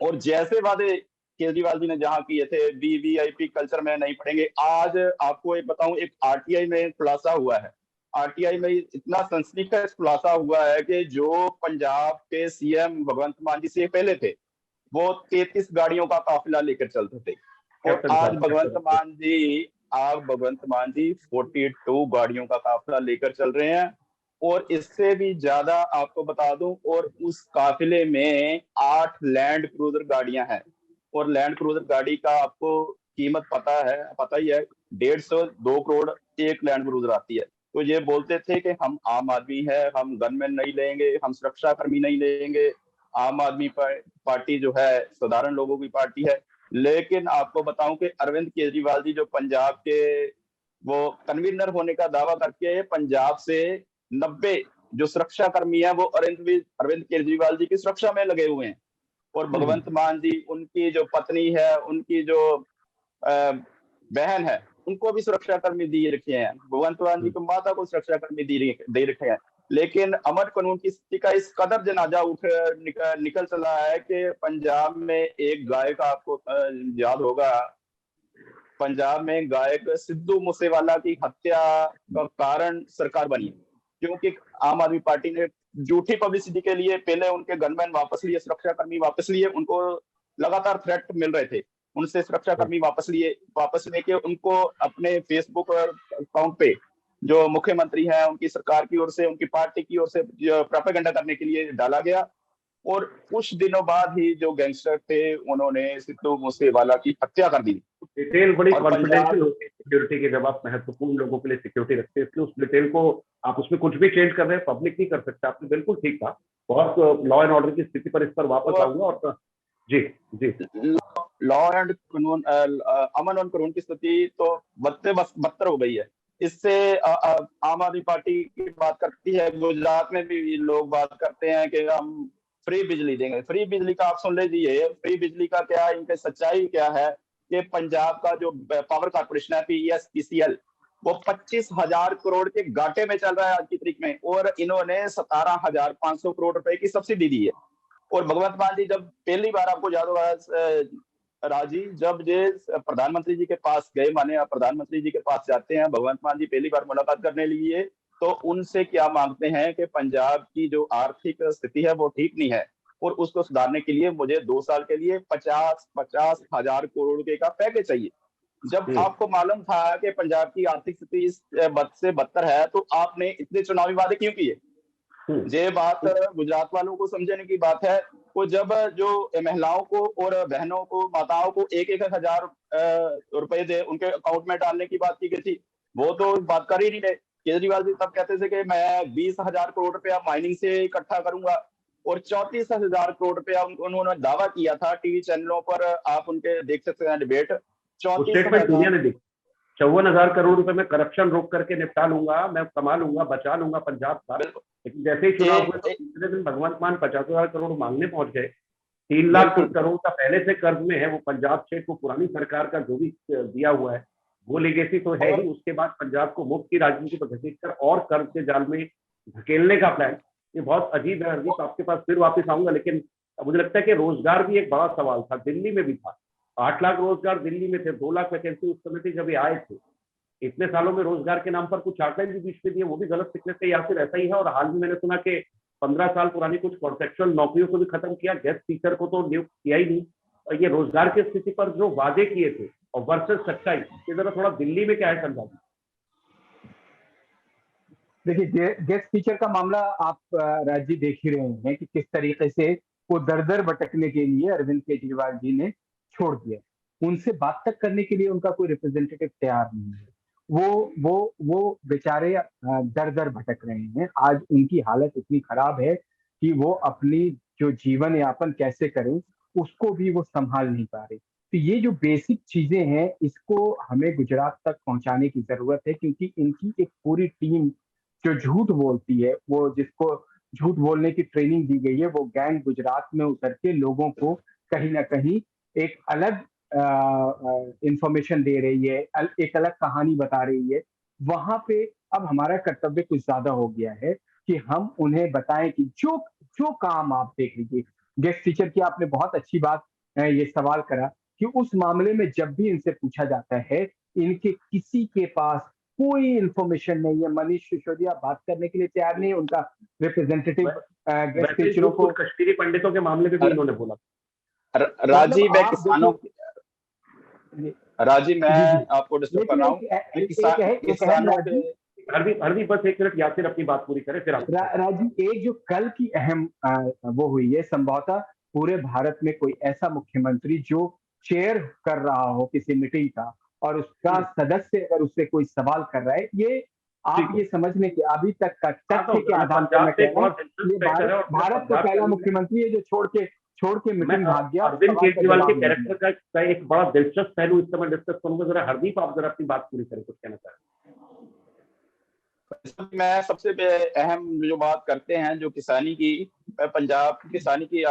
और जैसे वादे केजरीवाल जी ने जहां किए थे, वीवीआईपी कल्चर में नहीं पड़ेंगे। आज आपको एक बताऊं, एक आरटीआई में खुलासा हुआ है आरटीआई में इतना सनसनीखेज खुलासा हुआ है कि जो पंजाब के सीएम भगवंत मान जी से पहले थे, वो 33 गाड़ियों का काफिला लेकर चलते थे, और कैप्टन आज साहब, भगवंत मान जी 42 गाड़ियों का काफिला लेकर चल रहे हैं। और इससे भी ज्यादा आपको बता दूं, और उस काफिले में 8 लैंड क्रूजर गाड़ियां हैं, और लैंड क्रूजर गाड़ी का आपको कीमत पता ही है, 150-2 करोड़ एक लैंड क्रूजर आती है। तो ये बोलते थे कि हम आम आदमी है, हम गनमैन नहीं लेंगे, हम सुरक्षा कर्मी नहीं लेंगे, आम आदमी पार्टी जो है साधारण लोगों की पार्टी है। लेकिन आपको बताऊं कि अरविंद केजरीवाल जी जो पंजाब के वो कन्वीनर होने का दावा करके पंजाब से 90 जो सुरक्षा कर्मी है वो अरविंद केजरीवाल जी की सुरक्षा में लगे हुए हैं। और भगवंत मान जी, उनकी जो पत्नी है, उनकी जो बहन है, उनको भी सुरक्षा कर्मी दिए रखे हैं। भगवंत मान जी को माता को सुरक्षा कर्मी दे रखे हैं। लेकिन अमन कानून की स्थिति का इस कदर जनाजा निकल चला है कि पंजाब में एक गायक, आपको याद होगा, पंजाब में गायक सिद्धू मूसेवाला की हत्या का कारण सरकार बनी, क्योंकि आम आदमी पार्टी ने झूठी पब्लिसिटी के लिए पहले उनके गनमैन वापस लिए, सुरक्षा कर्मी वापस लिए, उनको लगातार थ्रेट मिल रहे थे, उनसे सुरक्षा कर्मी वापस लेके उनको अपने फेसबुक अकाउंट पे जो मुख्यमंत्री हैं उनकी सरकार की ओर से, उनकी पार्टी की ओर से प्रोपेगेंडा करने के लिए डाला गया। और कुछ दिनों बाद ही जो गैंगस्टर थे उन्होंने सिद्धू मूसेवाला की हत्या कर दी। डिटेल बड़ी और कॉन्फिडेंशियल होती है सिक्योरिटी के, जब आप महत्वपूर्ण लोगों के लिए सिक्योरिटी रखते हैं, इसलिए उस डिटेल को आप उसमें कुछ भी चेंज कर रहे हैं, पब्लिक नहीं कर सकता। आपने बिल्कुल ठीक कहा। बहुत लॉ एंड ऑर्डर की स्थिति पर इस पर वापस आऊंगा। और जी जी, लॉ एंड कानून, अमन और कानून की स्थिति तो बदतर हो गई है। इससे आम आदमी पार्टी की बात करती है, गुजरात में भी लोग बात करते हैं कि हम फ्री बिजली देंगे। फ्री बिजली का आप सुन लीजिए, फ्री बिजली का क्या, इनकी सच्चाई क्या है कि पंजाब का जो पावर कॉर्पोरेशन है PSPCL, वो 25,000 करोड़ के घाटे में चल रहा है आज की तारीख में, और इन्होंने 17,500 करोड़ रुपए की सब्सिडी दी है। और भगवंत मान जी जब पहली बार, आपको याद होगा राजी, जब ये प्रधानमंत्री जी के पास गए, माने प्रधानमंत्री जी के पास जाते हैं भगवंत मान जी पहली बार मुलाकात करने लिए, तो उनसे क्या मांगते हैं कि पंजाब की जो आर्थिक स्थिति है वो ठीक नहीं है, और उसको सुधारने के लिए मुझे 2 साल के लिए 50,000 करोड़ रुपए का पैकेज चाहिए। जब आपको मालूम था कि पंजाब की आर्थिक स्थिति इस बद से बदतर है, तो आपने इतने चुनावी वादे क्यों किए? ये बात गुजरात वालों को समझने की बात है। वो जब जो महिलाओं को और बहनों को, माताओं को 1,000 रुपए दे उनके अकाउंट में डालने की बात की गई थी, वो तो बात कर ही नहीं रहे। केजरीवाल जी तब कहते थे कि मैं 20,000 करोड़ रुपया माइनिंग से इकट्ठा करूंगा, और 34,000 करोड़ रुपया उन्होंने दावा किया था। टीवी चैनलों पर आप उनके देख सकते हैं डिबेट। 54,000 करोड़ रुपए में करप्शन रोक करके निपटा लूंगा, मैं कमा लूंगा, बचा लूंगा पंजाब का। लेकिन जैसे ही चुनाव हुए तो दूसरे दिन भगवंत मान 50,000 करोड़ मांगने पहुंच गए। 3 लाख करोड़ का पहले से कर्ज में है वो पंजाब स्टेट को, पुरानी सरकार का जो भी दिया हुआ है वो लेगेसी तो है ही। उसके बाद पंजाब को मुफ्त की राजनीति पर घसीट कर और कर्ज के जाल में धकेलने का प्लान, ये बहुत अजीब है। हरदीप, आपके पास फिर वापस आऊंगा, लेकिन मुझे लगता है कि रोजगार भी एक बड़ा सवाल था। दिल्ली में भी था, 8 लाख रोजगार दिल्ली में थे, 2 लाख वैकेंसी उस समय थी जब ये आए थे। इतने सालों में रोजगार के नाम पर कुछ आंकड़े भी बीच में दिए, वो भी गलत निकले थे या फिर ऐसा ही है। और हाल में मैंने सुना कि 15 साल पुरानी कुछ कॉन्ट्रेक्चुअल नौकरियों को भी खत्म किया, गेस्ट टीचर को तो नियुक्त किया ही नहीं। और ये रोजगार की स्थिति पर जो वादे किए थे और वर्सेस सच्चाई, ये जरा थोड़ा दिल्ली में क्या है समझा। देखिए, गेस्ट टीचर का मामला आप राजी देख ही रहे हैं कि किस तरीके से वो दर दर भटकने के लिए अरविंद केजरीवाल जी ने छोड़ दिया। उनसे बात तक करने के लिए उनका कोई रिप्रेजेंटेटिव तैयार नहीं है। वो बेचारे दर दर भटक रहे हैं। आज उनकी हालत इतनी खराब है कि वो अपनी जो जीवन यापन कैसे करें उसको भी वो संभाल नहीं पा रहे। तो ये जो बेसिक चीजें हैं, इसको हमें गुजरात तक पहुंचाने की जरूरत है, क्योंकि इनकी एक पूरी टीम जो झूठ बोलती है, वो जिसको झूठ बोलने की ट्रेनिंग दी गई है, वो गैंग गुजरात में उतर के लोगों को कहीं ना कहीं एक अलग इंफॉर्मेशन दे रही है, एक अलग कहानी बता रही है। वहां पे अब हमारा कर्तव्य कुछ ज्यादा हो गया है कि हम उन्हें बताएं कि जो काम आप देख लीजिए, गेस्ट टीचर की आपने बहुत अच्छी बात ये सवाल करा कि उस मामले में जब भी इनसे पूछा जाता है, इनके किसी के पास कोई इंफॉर्मेशन नहीं है। मनीष सिसोदिया बात करने के लिए तैयार नहीं है, उनका रिप्रेजेंटेटिव गेस्ट वैसे टीचरों को कश्मीरी पंडितों के मामले में भी इन्होंने बोला। राजीव, मैं आप किसानों राजीव, मैं जी जी, आपको डिस्टर्ब कर रहा हूँ। मैं एक अहम किसानों के हरदीप बस एक मिनट, यासिर अपनी बात पूरी करे फिर आप। राजीव, एक जो कल की अहम वो हुई है, संभवतः पूरे भारत में कोई ऐसा मुख्यमंत्री जो चेयर कर रहा हो किसी मीटिंग का और उसका सदस्य अगर उससे कोई सवाल कर रहा है, ये आप ये समझने के अभी तक का तथ्य के आधार पर मैं कह रहा हूँ, ये भारत का पहला मुख्यमंत्री है जो छोड़ के मीटिंग भाग गया। अरविंद केजरीवाल के कैरेक्टर का एक बड़ा दिलचस्प पहलू इस समय डिस्कस करूंगा। जरा हरदीप, आप जरा अपनी बात पूरी करें, कुछ कहना चाह रहे हैं। मैं सबसे अहम जो बात करते हैं, जो किसानी की, पंजाब किसानी की,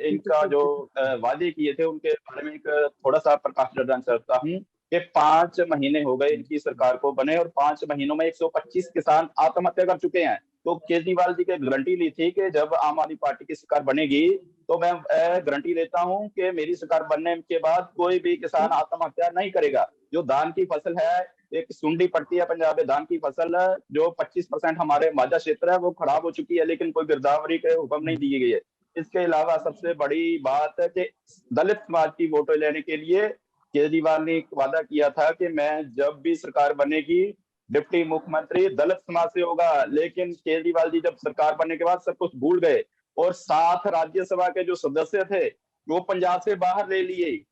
इनका जो वादे किए थे उनके बारे में एक थोड़ा सा प्रकाश डालना चाहता हूँ कि 5 महीने हो गए इनकी सरकार को बने और 5 महीनों में 125 किसान आत्महत्या कर चुके हैं। तो केजरीवाल जी की गारंटी ली थी कि जब आम आदमी पार्टी की सरकार बनेगी तो मैं गारंटी देता हूं कि मेरी सरकार बनने के बाद कोई भी किसान आत्महत्या नहीं करेगा। जो धान की फसल है, एक सुंडी पड़ती है पंजाब में, धान की फसल जो 25% हमारे माझा क्षेत्र है वो खराब हो चुकी है, लेकिन कोई गिरदावरी के हुक्म नहीं दी गई है। इसके अलावा सबसे बड़ी बात है कि दलित समाज की वोटों लेने के लिए केजरीवाल ने वादा किया था कि मैं जब भी सरकार बनेगी डिप्टी मुख्यमंत्री दलित समाज से होगा, लेकिन केजरीवाल जी जब सरकार बनने के बाद सब कुछ भूल गए और 7 राज्यसभा के जो सदस्य थे वो पंजाब से बाहर ले लिए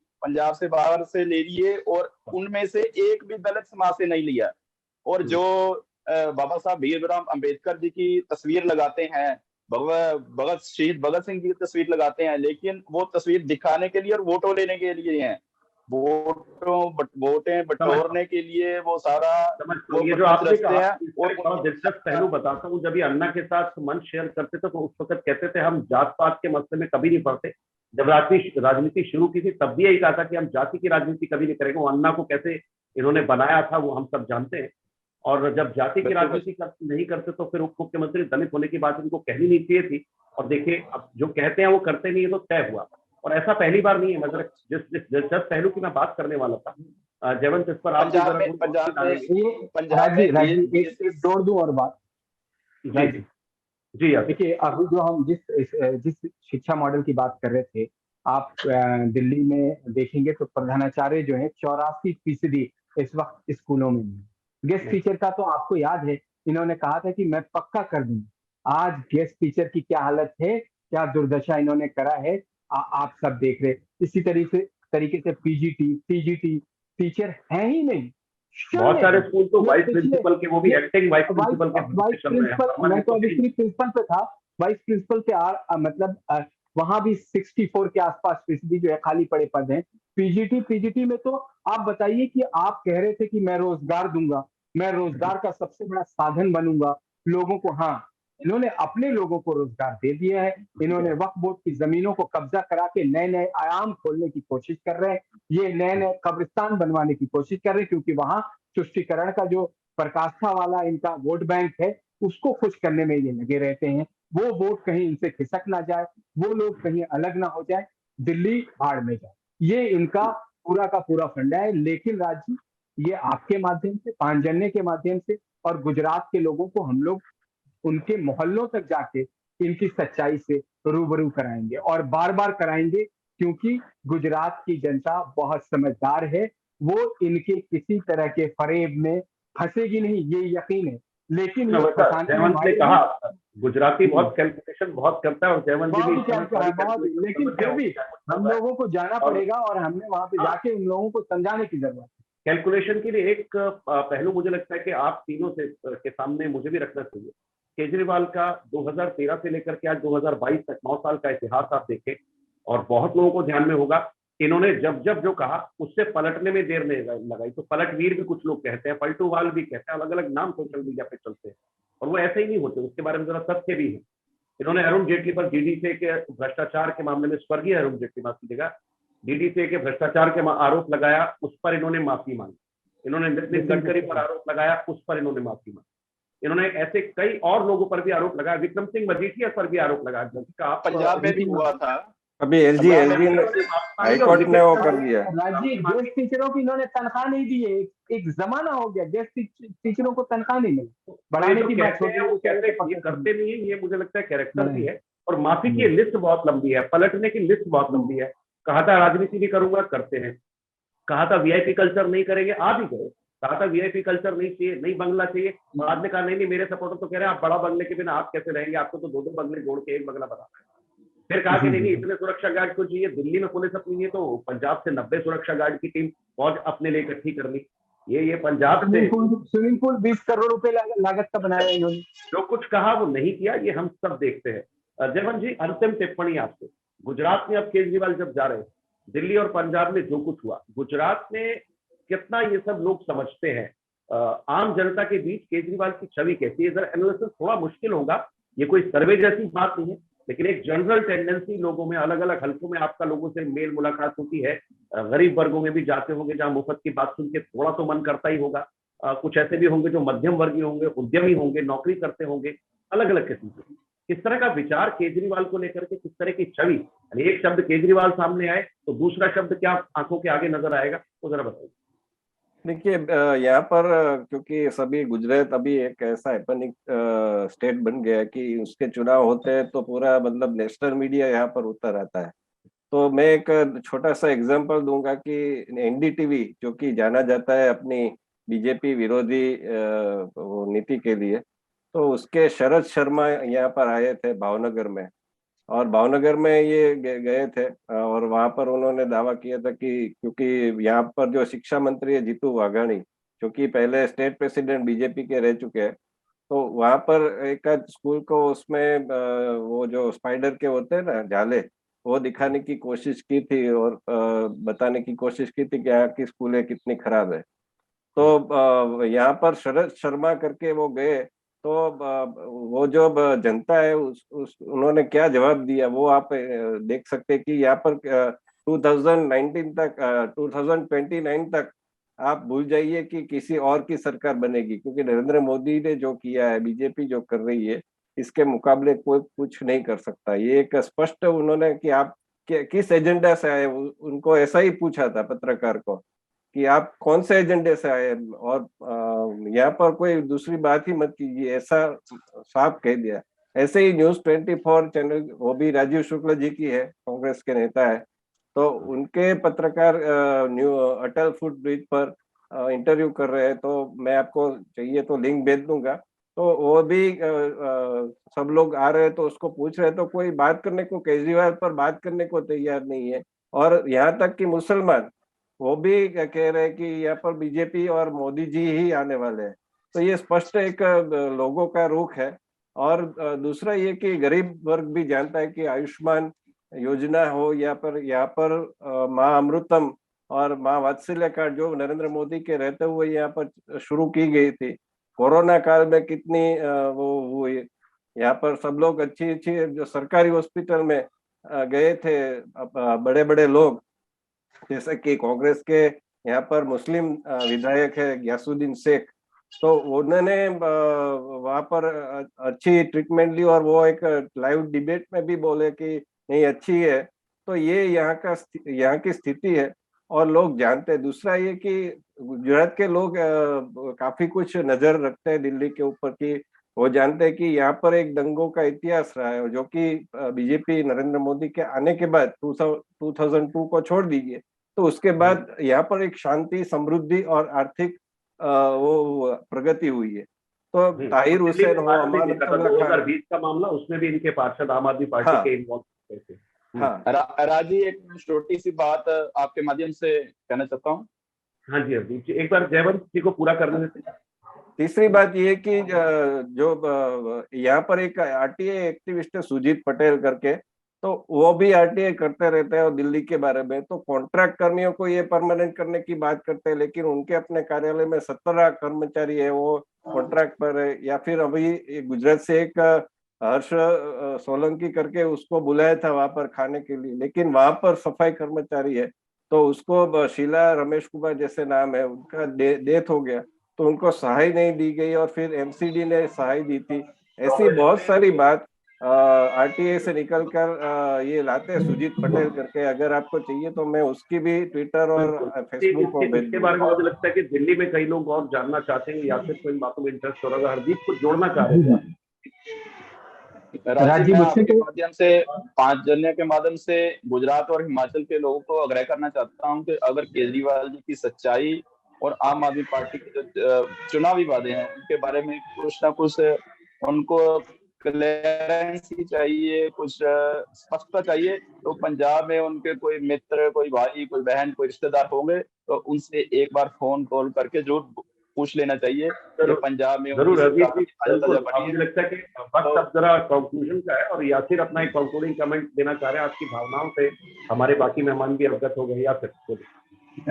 और उनमें से एक भी दलित समाज से नहीं लिया। और जो बाबा साहब भीमराव अंबेडकर जी की तस्वीर लगाते हैं, शहीद भगत सिंह जी की तस्वीर लगाते हैं, लेकिन वो तस्वीर दिखाने के लिए और वोटों लेने के लिए है, वोटें बटोरने के लिए वो सारा ये जो आपने कहा, और बहुत दिलचस्प पहलू बताता हूँ। जब ये अन्ना के साथ मंच शेयर करते थे तो उस वक्त कहते थे हम जात पात के मसले में कभी नहीं पड़ते। जब राजनीति शुरू की थी तब भी यही कहा था कि हम जाति की राजनीति कभी नहीं करेंगे। वो अन्ना को कैसे इन्होंने बनाया था वो हम सब जानते हैं। और जब जाति की राजनीति नहीं करते तो फिर उप मुख्यमंत्री दलित होने की बात इनको कहनी नहीं चाहिए थी। और देखिए अब जो कहते हैं वो करते नहीं है, तो तय हुआ। और ऐसा पहली बार नहीं है। मतलब जिस दिलचस्प पहलू की मैं बात करने वाला था, जयवंत, इस पर आप एक जोड़ दूं और बात। जी देखिए, अभी जो हम जिस शिक्षा मॉडल की बात कर रहे थे, आप दिल्ली में देखेंगे तो प्रधानाचार्य जो है 84% इस वक्त स्कूलों में नहीं। गेस्ट टीचर का तो आपको याद है, इन्होंने कहा था कि मैं पक्का कर दूंगा। आज गेस्ट टीचर की क्या हालत है, क्या दुर्दशा इन्होंने करा है, आप सब देख रहे। इसी तरीके से पीजीटी, टीजीटी टीचर है ही नहीं। बहुत सारे स्कूल तो वाइस प्रिंसिपल के, वो भी एक्टिंग वाइस प्रिंसिपल के। मैं तो अभी प्रिंसिपल पे था, वाइस प्रिंसिपल के मतलब वहां भी 64 के आसपास फीसदी जो है खाली पड़े पद हैं। पीजीटी में तो आप बताइए कि आप कह रहे थे कि मैं रोजगार दूंगा, मैं रोजगार का सबसे बड़ा साधन बनूंगा लोगों को। हाँ, इन्होंने अपने लोगों को रोजगार दे दिया है। इन्होंने वक्फ बोर्ड की जमीनों को कब्जा करा के नए नए आयाम खोलने की कोशिश कर रहे हैं। ये नए नए कब्रिस्तान बनवाने की कोशिश कर रहे हैं, क्योंकि वहां तुष्टिकरण का जो प्रकाष्ठा वाला इनका वोट बैंक है उसको खुश करने में ये लगे रहते हैं। वो वोट कहीं इनसे खिसक ना जाए, वो लोग कहीं अलग ना हो जाए, दिल्ली भाड़ में जाए, ये इनका पूरा का पूरा फंडा है। लेकिन राजी, ये आपके माध्यम से, पांचजन्य के माध्यम से और गुजरात के लोगों को हम लोग उनके मोहल्लों तक जाके इनकी सच्चाई से रूबरू कराएंगे और बार बार कराएंगे, क्योंकि गुजरात की जनता बहुत समझदार है। वो इनके किसी तरह के फरेब में फंसेगी नहीं, ये यकीन है। लेकिन जयवंत ने कहा गुजराती बहुत कैलकुलेशन बहुत करता है, और जयवंत जी भी, लेकिन फिर भी हम लोगों को जाना पड़ेगा और हमने वहां पे जाके उन लोगों को समझाने की जरूरत है। कैलकुलेशन के लिए एक पहलू मुझे लगता है कि आप तीनों से के सामने मुझे भी रखना चाहिए। केजरीवाल का 2013 से लेकर के आज 2022 तक 9 साल का इतिहास आप देखें, और बहुत लोगों को ध्यान में होगा इन्होंने जब जब जो कहा उससे पलटने में देर नहीं लगाई। तो पलटवीर भी कुछ लोग कहते हैं, पलटूवाल भी कहते हैं, अलग अलग नाम सोशल मीडिया पे चलते हैं, और वो ऐसे ही नहीं होते, उसके बारे में जरा तथ्य भी है। इन्होंने अरुण जेटली पर डीडीसी के भ्रष्टाचार के मामले में, स्वर्गीय अरुण जेटली माफ कीजिएगा, डीडीसी के भ्रष्टाचार के आरोप लगाया, उस पर इन्होंने माफी मांगी। इन्होंने नितिन गडकरी पर आरोप लगाया, उस पर इन्होंने माफी मांगी। इन्होंने ऐसे कई और लोगों पर भी आरोप लगाया, विक्रम सिंह मजीठिया पर भी आरोप लगाया। पंजाब में भी हुआ था, अभी एलजी हाई कोर्ट ने वो कर दिया। राजीव, गेस्ट टीचरों की इन्होंने तनख्वाह नहीं दी है। एक जमाना हो गया गेस्ट टीचरों को तनख्वाह नहीं मिली, बढ़ाने की बात कहते हैं वो कहते हैं ये करते नहीं है, ये मुझे लगता है कैरेक्टर भी है। और माफी की लिस्ट बहुत लंबी है, पलटने की लिस्ट बहुत लंबी है। कहा था राजनीति नहीं करूंगा, करते हैं। कहा था वीआईपी कल्चर नहीं करेंगे, आ भी गए। कहा था वीआईपी कल्चर नहीं चाहिए, नहीं बंगला चाहिए, बाद में कहा नहीं नहीं, मेरे सपोर्टर तो कह रहे हैं आप बड़ा बंगले के बिना आप कैसे रहेंगे, आपको तो 2-2 बंगले जोड़ के एक बंगला बनाना है। फिर कहा कि नहीं इतने सुरक्षा गार्ड को चाहिए, दिल्ली में पुलिस अपनी है तो पंजाब से 90 सुरक्षा गार्ड की टीम फौज अपने लिए इकट्ठी कर ली। ये पंजाब से स्विमिंग पूल 20 करोड़ रुपए लागत का बनाया इन्होंने। जो कुछ कहा वो नहीं किया, ये हम सब देखते हैं। जयवंत जी, अंतिम टिप्पणी आपसे। गुजरात में अब केजरीवाल जब जा रहे हैं, दिल्ली और पंजाब में जो कुछ हुआ, गुजरात में कितना ये सब लोग समझते हैं, आम जनता के बीच केजरीवाल की छवि कैसी है? जरा एनालिसिस थोड़ा मुश्किल होगा, ये कोई सर्वे जैसी बात नहीं है, लेकिन एक जनरल टेंडेंसी लोगों में, अलग अलग हल्कों में आपका लोगों से मेल मुलाकात होती है, गरीब वर्गों में भी जाते होंगे जहां मुफ्त की बात सुन के थोड़ा तो मन करता ही होगा। कुछ ऐसे भी होंगे जो मध्यम वर्गीय होंगे, उद्यमी होंगे, नौकरी करते होंगे, अलग अलग किस्म के। किस तरह का विचार केजरीवाल को लेकर के, किस तरह की छवि, यानी एक शब्द केजरीवाल सामने आए तो दूसरा शब्द क्या आंखों के आगे नजर आएगा, वो जरा बताइए। देखिए, यहाँ पर क्योंकि सभी गुजरात अभी एक ऐसा हैपनिक स्टेट बन गया है कि उसके चुनाव होते हैं तो पूरा मतलब नेशनल मीडिया यहाँ पर उतर आता है। तो मैं एक छोटा सा एग्जांपल दूंगा कि एनडीटीवी जो कि जाना जाता है अपनी बीजेपी विरोधी वो नीति के लिए, तो उसके शरद शर्मा यहाँ पर आए थे भावनगर में, और भावनगर में ये गए थे और वहां पर उन्होंने दावा किया था कि क्योंकि यहाँ पर जो शिक्षा मंत्री है जीतू वाघाणी, जो कि पहले स्टेट प्रेसिडेंट बीजेपी के रह चुके हैं, तो वहां पर एक स्कूल को उसमें वो जो स्पाइडर के होते हैं ना जाले, वो दिखाने की कोशिश की थी और बताने की कोशिश की थी कि यहाँ की स्कूलें कितनी खराब है। तो यहाँ पर शरद शर्मा करके वो गए, तो वो जो जनता है उस उन्होंने क्या जवाब दिया वो आप देख सकते हैं कि यहाँ पर 2019 तक 2029 तक आप भूल जाइए कि किसी और की सरकार बनेगी, क्योंकि नरेंद्र मोदी ने जो किया है, बीजेपी जो कर रही है, इसके मुकाबले कोई कुछ नहीं कर सकता। ये एक स्पष्ट उन्होंने कि आप किस एजेंडा से आए, उनको ऐसा ही पूछा था पत्रकार को कि आप कौन से एजेंडे से आए, और यहाँ पर कोई दूसरी बात ही मत कीजिए, ऐसा साफ कह दिया। ऐसे ही न्यूज 24 चैनल, वो भी राजीव शुक्ल जी की है, कांग्रेस के नेता है, तो उनके पत्रकार न्यू अटल फुट ब्रिज पर इंटरव्यू कर रहे हैं, तो मैं आपको चाहिए तो लिंक भेज दूंगा। तो वो भी सब लोग आ रहे हैं तो उसको पूछ रहे हैं, तो कोई बात करने को, केजरीवाल पर बात करने को तैयार नहीं है। और यहाँ तक कि मुसलमान वो भी कह रहे हैं कि यहाँ पर बीजेपी और मोदी जी ही आने वाले हैं। तो ये स्पष्ट एक लोगों का रुख है। और दूसरा ये कि गरीब वर्ग भी जानता है कि आयुष्मान योजना हो या पर यहाँ पर माँ अमृतम और माँ वात्सल्य कार्ड जो नरेंद्र मोदी के रहते हुए यहाँ पर शुरू की गई थी, कोरोना काल में कितनी वो हुई। यहाँ पर सब लोग अच्छी अच्छी जो सरकारी हॉस्पिटल में गए थे बड़े बड़े लोग, जैसे कि कांग्रेस के यहाँ पर मुस्लिम विधायक है गयासुद्दीन शेख, तो उन्होंने वहां पर अच्छी ट्रीटमेंट ली और वो एक लाइव डिबेट में भी बोले कि नहीं अच्छी है। तो ये यहाँ की स्थिति है और लोग जानते हैं। दूसरा ये कि गुजरात के लोग काफी कुछ नजर रखते हैं दिल्ली के ऊपर, कि वो जानते हैं कि यहाँ पर एक दंगों का इतिहास रहा है, जो कि बीजेपी नरेंद्र मोदी के आने के बाद 2002 को छोड़ दीजिए, तो उसके बाद यहाँ पर एक शांति, समृद्धि और आर्थिक वो प्रगति हुई है। तो ताहिर हुसैन हो, अमान अब्दुल्ला खान, 2020 का मामला, उसमें भी इनके पार्षद आम आदमी पार्टी के इन्वॉल्व थे। हाँ राजी, एक छोटी सी बात आपके माध्यम से कहना चाहता हूँ। हाँ जी, अभी एक बार जयवंत जी को पूरा करने देते हैं। तीसरी बात ये कि जो यहाँ पर एक आरटीआई एक्टिविस्ट है सुजीत पटेल करके, तो वो भी आरटीआई करते रहते हैं और दिल्ली के बारे में, तो कॉन्ट्रैक्ट कर्मियों को ये परमानेंट करने की बात करते हैं, लेकिन उनके अपने कार्यालय में 17 कर्मचारी है वो कॉन्ट्रैक्ट पर है। या फिर अभी गुजरात से एक हर्ष सोलंकी करके उसको बुलाया था वहां पर खाने के लिए, लेकिन वहां पर सफाई कर्मचारी है, तो उसको शीला रमेश कुमार जैसे नाम है उनका डेथ हो गया, तो उनको सहाय नहीं दी गई और फिर एमसीडी ने सहाय दी थी। ऐसी बहुत सारी बात, आरटीए से निकलकर ये लाते हैं सुजीत पटेल करके। अगर आपको चाहिए तो मैं उसकी भी ट्विटर और फेसबुक को भेज इसके बारे में मुझे लगता है कि दिल्ली में कई लोग और जानना चाहते हैं, या फिर कोई बातों में इंटरेस्ट हो रहा है। हरदीप कुछ जोड़ना चाह रहे थे आप? राजीव, मैं आपके माध्यम से 5 जनवरी के माध्यम से गुजरात और हिमाचल के लोगों को आग्रह करना चाहता हूं कि अगर केजरीवाल जी की सच्चाई और आम आदमी पार्टी के जो चुनावी वादे हैं उनके बारे में कुछ ना कुछ उनको क्लियरेंस चाहिए, कुछ स्पष्टता चाहिए, तो पंजाब में उनके कोई मित्र, कोई भाई, कोई बहन, कोई रिश्तेदार होंगे तो उनसे एक बार फोन कॉल करके जरूर पूछ लेना चाहिए कि पंजाब में जरूर हरदीप जी, मुझे मुझे लगता है कि वक्त अब जरा कंक्लूजन का है, और यासिर अपना एक कंक्लूडिंग कमेंट देना चाह रहे हैं। आपकी भावनाओं से हमारे बाकी मेहमान भी अवगत हो गए। यासिर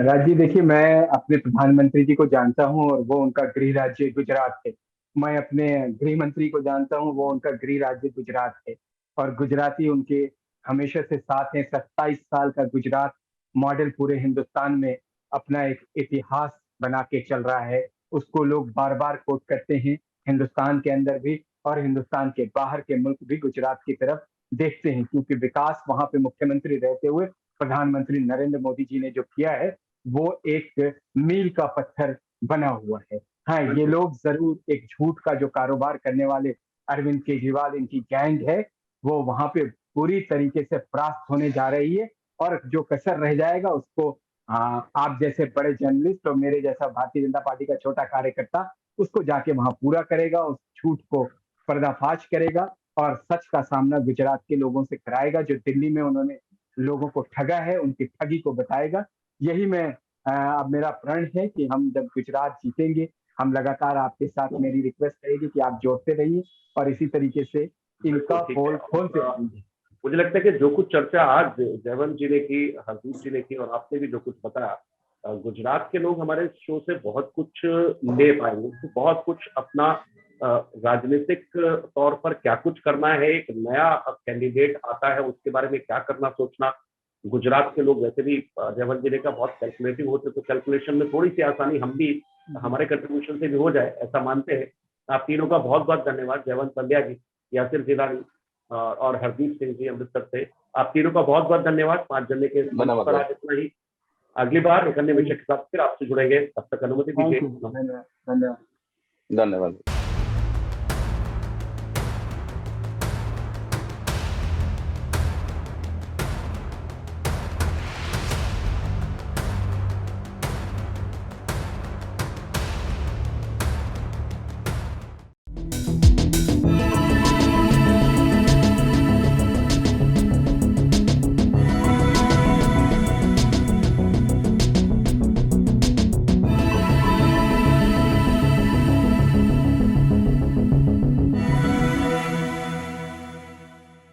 राजीव, देखिए, मैं अपने प्रधानमंत्री जी को जानता हूं और वो उनका गृह राज्य गुजरात है। मैं अपने गृह मंत्री को जानता हूं, वो उनका गृह राज्य गुजरात है, और गुजराती उनके हमेशा से साथ हैं। 27 साल का गुजरात मॉडल पूरे हिंदुस्तान में अपना एक इतिहास बना के चल रहा है। उसको लोग बार बार कोट करते हैं, हिंदुस्तान के अंदर भी और हिंदुस्तान के बाहर के मुल्क भी गुजरात की तरफ देखते हैं, क्योंकि विकास वहां पे मुख्यमंत्री रहते हुए प्रधानमंत्री नरेंद्र मोदी जी ने जो किया है वो एक मील का पत्थर बना हुआ है। हाँ, ये लोग जरूर एक झूठ का जो कारोबार करने वाले अरविंद केजरीवाल, इनकी गैंग है, वो वहां पे पूरी तरीके से परास्त होने जा रही है, और जो कसर रह जाएगा उसको आप जैसे बड़े जर्नलिस्ट और मेरे जैसा भारतीय जनता पार्टी का छोटा कार्यकर्ता उसको जाके वहां पूरा करेगा, उस झूठ को पर्दाफाश करेगा और सच का सामना गुजरात के लोगों से कराएगा। जो दिल्ली में उन्होंने लोगों को ठगा है, उनकी ठगी को बताएगा। यही मैं अब मेरा प्रण है कि हम जब गुजरात जीतेंगे, हम लगातार आपके साथ, मेरी रिक्वेस्ट रहेगी कि आप जोड़ते रहिए और इसी तरीके से इनका पोल खोलते रहेंगे। मुझे लगता है कि जो कुछ चर्चा आज जयवंत जी ने की, हरदीप जी ने की, और आपने भी जो कुछ बताया, गुजरात के लोग हमारे शो से बहुत कुछ ले पाएंगे। बहुत कुछ अपना राजनीतिक तौर पर क्या कुछ करना है, एक नया कैंडिडेट आता है उसके बारे में क्या करना सोचना। गुजरात के लोग वैसे भी जयवंत जी ने का बहुत कैलकुलेटिव होते, तो कैलकुलेशन में थोड़ी सी आसानी हम भी हमारे कंट्रीब्यूशन से भी हो जाए, ऐसा मानते हैं। आप तीनों का बहुत बहुत धन्यवाद, जयवंत पंड्या जी, यासिर जिलानी और हरदीप सिंह जी अमृतसर से। आप तीनों का बहुत बहुत धन्यवाद। 5 जनवरी के पर आज इतना ही। अगली बार एक अन्य विषय के साथ फिर आपसे जुड़ेंगे, तब तक अनुमति दीजिए। धन्यवाद। धन्यवाद।